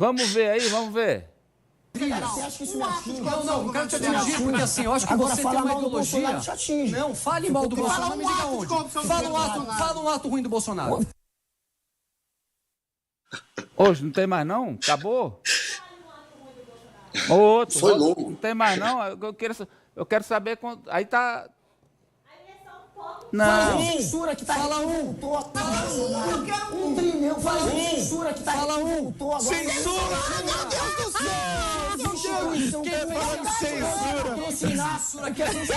Vamos ver aí, vamos ver. Você acha que isso me atinge? Não quero te atingir, porque assim, eu acho que Agora, você tem falar uma mal do ideologia. Bolsonaro te atinge. Não, fale mal do Bolsonaro, me diga onde. Fala um ato ruim do Bolsonaro. Hoje não tem mais não? Acabou? Outro. Foi longo. Não tem mais não? Eu quero saber quanto. Aí tá. Não. Censura que tá voltou agora. Eu quero um trilhão. Fala censura que tá voltou agora. Censura! Ah, meu Deus do céu! Censura que a gente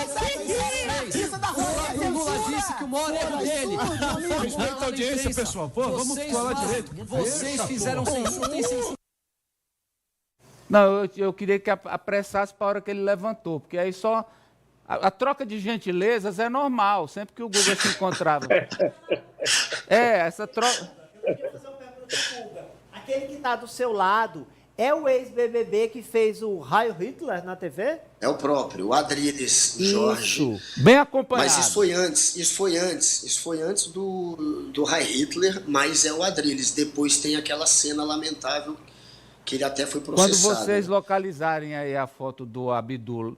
O Lula disse que o maior erro dele. Respeita a audiência, pessoal. Pô, vamos falar direito. Vocês fizeram censura, tem censura. Não, eu queria que apressasse para a hora que ele levantou, porque aí só. A troca de gentilezas é normal, sempre que o Guga se encontrava. Essa troca. Eu queria fazer uma pergunta para o Guga. Aquele que está do seu lado é o ex-BBB que fez o Heil Hitler na TV? É o próprio, o Adriles Jorge. Bem acompanhado. Mas isso foi antes do Heil Hitler, mas é o Adriles. Depois tem aquela cena lamentável que ele até foi processado. Quando vocês localizarem aí a foto do Abdul,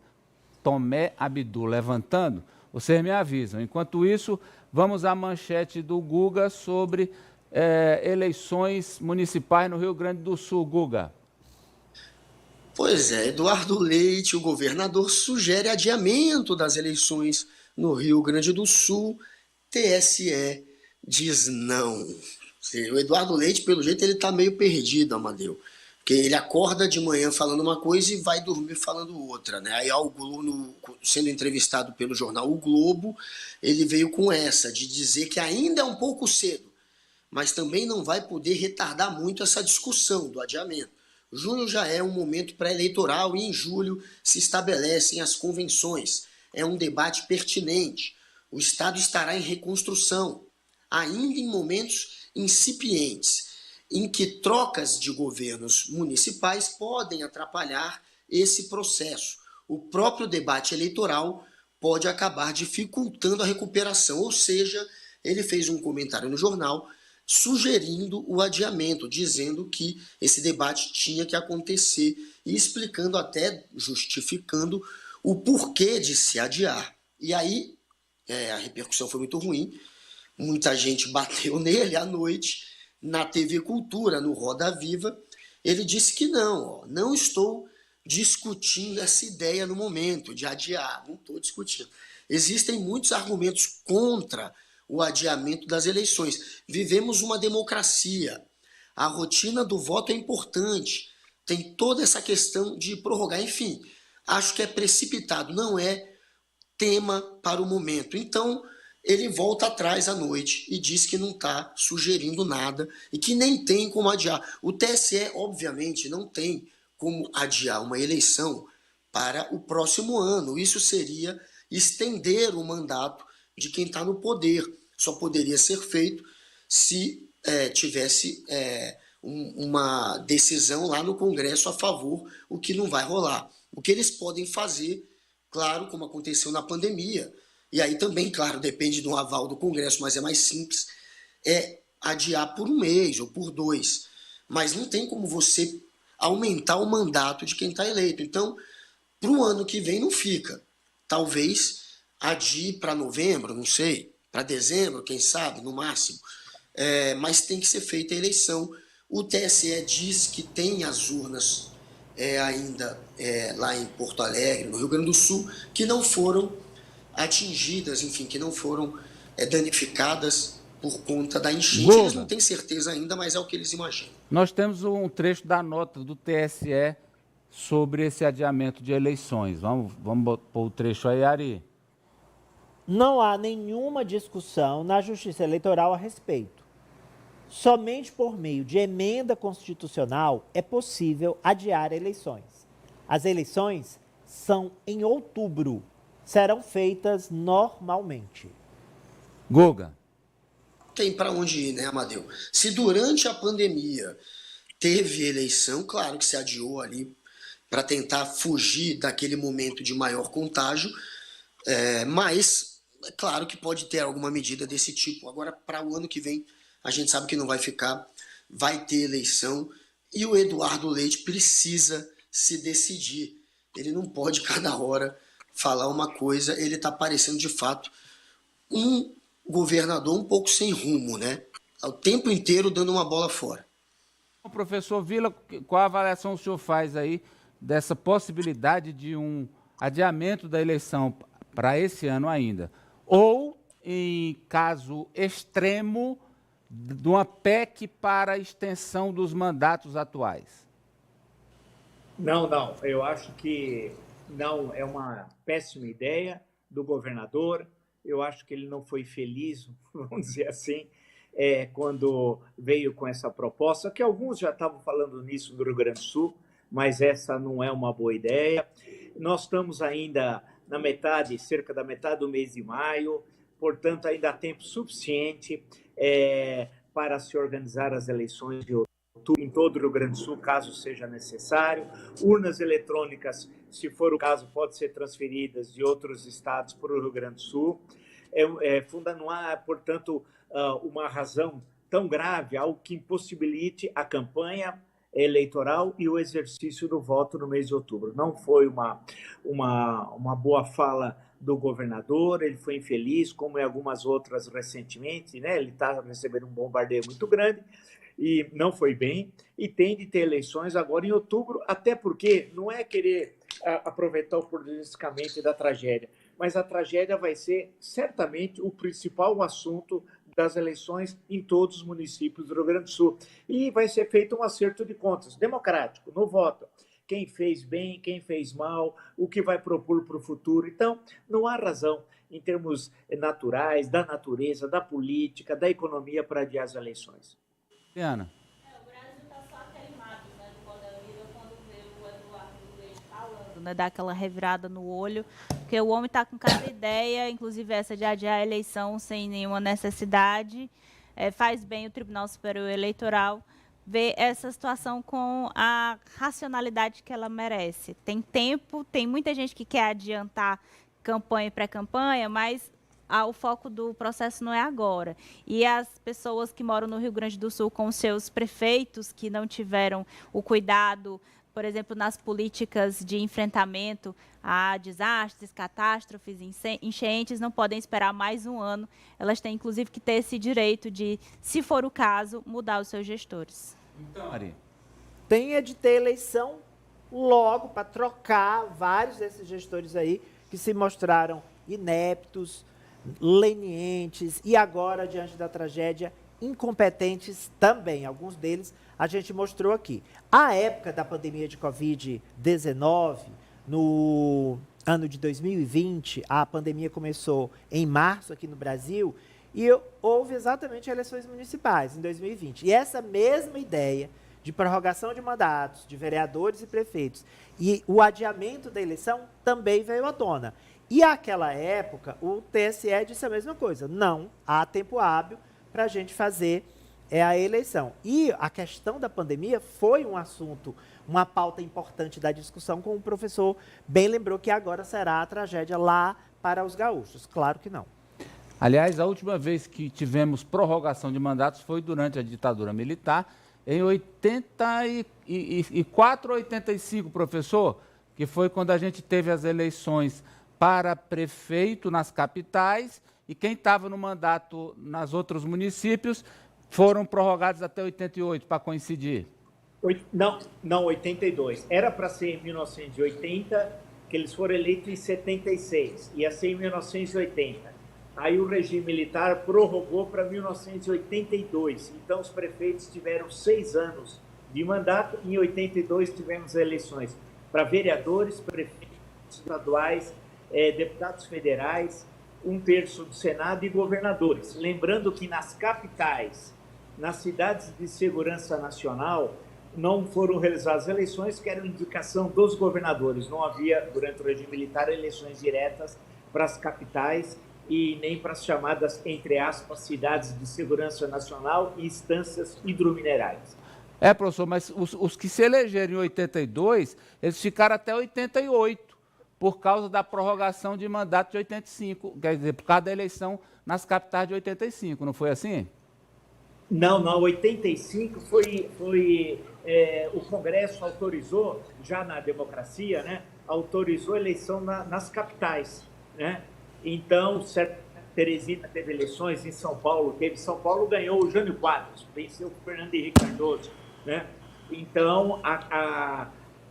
Tomé Abdul levantando, vocês me avisam. Enquanto isso, vamos à manchete do Guga sobre eleições municipais no Rio Grande do Sul. Guga. Pois é, Eduardo Leite, o governador, sugere adiamento das eleições no Rio Grande do Sul. TSE diz não. O Eduardo Leite, pelo jeito, ele está meio perdido, Amadeu. Porque ele acorda de manhã falando uma coisa e vai dormir falando outra, né? Aí, sendo entrevistado pelo jornal O Globo, ele veio com essa, de dizer que ainda é um pouco cedo, mas também não vai poder retardar muito essa discussão do adiamento. Junho já é um momento pré-eleitoral e em julho se estabelecem as convenções. É um debate pertinente. O Estado estará em reconstrução, ainda em momentos incipientes, em que trocas de governos municipais podem atrapalhar esse processo. O próprio debate eleitoral pode acabar dificultando a recuperação, ou seja, ele fez um comentário no jornal sugerindo o adiamento, dizendo que esse debate tinha que acontecer e explicando, até justificando o porquê de se adiar. E aí, a repercussão foi muito ruim, muita gente bateu nele à noite. Na TV Cultura, no Roda Viva, ele disse que não estou discutindo essa ideia no momento de adiar, não estou discutindo. Existem muitos argumentos contra o adiamento das eleições. Vivemos uma democracia, a rotina do voto é importante, tem toda essa questão de prorrogar, enfim, acho que é precipitado, não é tema para o momento. Então, ele volta atrás à noite e diz que não está sugerindo nada e que nem tem como adiar. O TSE, obviamente, não tem como adiar uma eleição para o próximo ano. Isso seria estender o mandato de quem está no poder. Só poderia ser feito se tivesse uma decisão lá no Congresso a favor, o que não vai rolar. O que eles podem fazer, claro, como aconteceu na pandemia, e aí também, claro, depende do aval do Congresso, mas é mais simples, é adiar por um mês ou por 2. Mas não tem como você aumentar o mandato de quem está eleito. Então, para o ano que vem não fica. Talvez adie para novembro, não sei, para dezembro, quem sabe, no máximo. Mas tem que ser feita a eleição. O TSE diz que tem as urnas ainda lá em Porto Alegre, no Rio Grande do Sul, que não foram atingidas, enfim, que não foram danificadas por conta da enchente. Eles não têm certeza ainda, mas é o que eles imaginam. Nós temos um trecho da nota do TSE sobre esse adiamento de eleições. Vamos pôr o trecho aí, Ari. Não há nenhuma discussão na Justiça Eleitoral a respeito. Somente por meio de emenda constitucional é possível adiar eleições. As eleições são em outubro. Serão feitas normalmente. Guga. Tem para onde ir, né, Amadeu? Se durante a pandemia teve eleição, claro que se adiou ali para tentar fugir daquele momento de maior contágio, mas é claro que pode ter alguma medida desse tipo. Agora, para o ano que vem, a gente sabe que não vai ficar, vai ter eleição E o Eduardo Leite precisa se decidir. Ele não pode, cada hora, falar uma coisa. Ele está parecendo, de fato, um governador um pouco sem rumo, né? O tempo inteiro dando uma bola fora. Professor Vila, qual a avaliação o senhor faz aí dessa possibilidade de um adiamento da eleição para esse ano ainda? Ou, em caso extremo, de uma PEC para a extensão dos mandatos atuais? Não, eu acho que não, é uma péssima ideia do governador. Eu acho que ele não foi feliz, vamos dizer assim, quando veio com essa proposta, que alguns já estavam falando nisso no Rio Grande do Sul, mas essa não é uma boa ideia. Nós estamos ainda na metade, cerca da metade do mês de maio, portanto, ainda há tempo suficiente para se organizar as eleições de outubro em todo o Rio Grande do Sul, caso seja necessário. Urnas eletrônicas, se for o caso, podem ser transferidas de outros estados para o Rio Grande do Sul. Não há, portanto, uma razão tão grave, algo que impossibilite a campanha eleitoral e o exercício do voto no mês de outubro. Não foi uma boa fala do governador, ele foi infeliz, como em algumas outras recentemente, né? Ele está recebendo um bombardeio muito grande e não foi bem, e tem de ter eleições agora em outubro, até porque não é querer aproveitar o politicamente da tragédia, mas a tragédia vai ser certamente o principal assunto das eleições em todos os municípios do Rio Grande do Sul. E vai ser feito um acerto de contas democrático, no voto. Quem fez bem, quem fez mal, o que vai propor para o futuro. Então, não há razão, em termos naturais, da natureza, da política, da economia, para adiar as eleições. Diana. O Brasil está só aquele mato, né, do Podemira, quando vê o Eduardo Leite falando, né, dá aquela revirada no olho, porque o homem está com cada ideia, inclusive essa de adiar a eleição sem nenhuma necessidade. Faz bem o Tribunal Superior Eleitoral ver essa situação com a racionalidade que ela merece. Tem tempo, tem muita gente que quer adiantar campanha e pré-campanha, mas o foco do processo não é agora. E as pessoas que moram no Rio Grande do Sul com seus prefeitos que não tiveram o cuidado, por exemplo, nas políticas de enfrentamento a desastres, catástrofes, enchentes, não podem esperar mais um ano. Elas têm, inclusive, que ter esse direito de, se for o caso, mudar os seus gestores. Então, Ari. Tem de ter eleição logo para trocar vários desses gestores aí que se mostraram ineptos, lenientes e agora, diante da tragédia, incompetentes também. Alguns deles a gente mostrou aqui. A época da pandemia de Covid-19, no ano de 2020, a pandemia começou em março aqui no Brasil e houve exatamente eleições municipais em 2020. E essa mesma ideia de prorrogação de mandatos de vereadores e prefeitos e o adiamento da eleição também veio à tona. E naquela época, o TSE disse a mesma coisa. Não há tempo hábil para a gente fazer a eleição. E a questão da pandemia foi um assunto, uma pauta importante da discussão, como o professor bem lembrou que agora será a tragédia lá para os gaúchos. Claro que não. Aliás, a última vez que tivemos prorrogação de mandatos foi durante a ditadura militar, em 84 ou 85, professor, que foi quando a gente teve as eleições para prefeito nas capitais e quem estava no mandato nos outros municípios foram prorrogados até 88, para coincidir. Não, 82. Era para ser em 1980, que eles foram eleitos em 76. Ia ser em 1980. Aí o regime militar prorrogou para 1982. Então os prefeitos tiveram 6 anos de mandato. Em 82 tivemos eleições para vereadores, prefeitos estaduais, deputados federais, 1/3 do Senado e governadores. Lembrando que nas capitais, nas cidades de segurança nacional, não foram realizadas eleições, que eram indicação dos governadores. Não havia, durante o regime militar, eleições diretas para as capitais e nem para as chamadas, entre aspas, cidades de segurança nacional e instâncias hidrominerais. Professor, mas os que se elegeram em 82, eles ficaram até 88, por causa da prorrogação de mandato de 85, quer dizer, por causa da eleição nas capitais de 85, não foi assim? Não, 85 foi o Congresso autorizou, já na democracia, né, autorizou a eleição nas capitais, né? Então, Teresina teve eleições em São Paulo, São Paulo ganhou o Jânio Quadros, venceu o Fernando Henrique Cardoso, né? Então,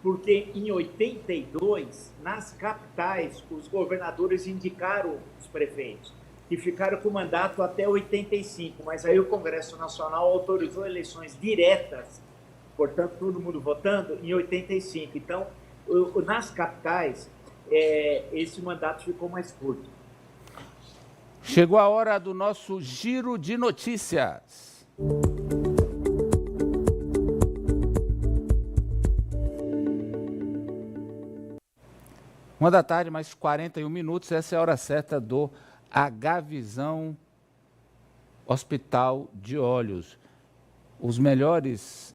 porque em 82, nas capitais, os governadores indicaram os prefeitos, que ficaram com mandato até 85, mas aí o Congresso Nacional autorizou eleições diretas, portanto, todo mundo votando, em 85. Então, nas capitais, esse mandato ficou mais curto. Chegou a hora do nosso giro de notícias. 1h, mais 41 minutos. Essa é a hora certa do H-Visão Hospital de Olhos. Os melhores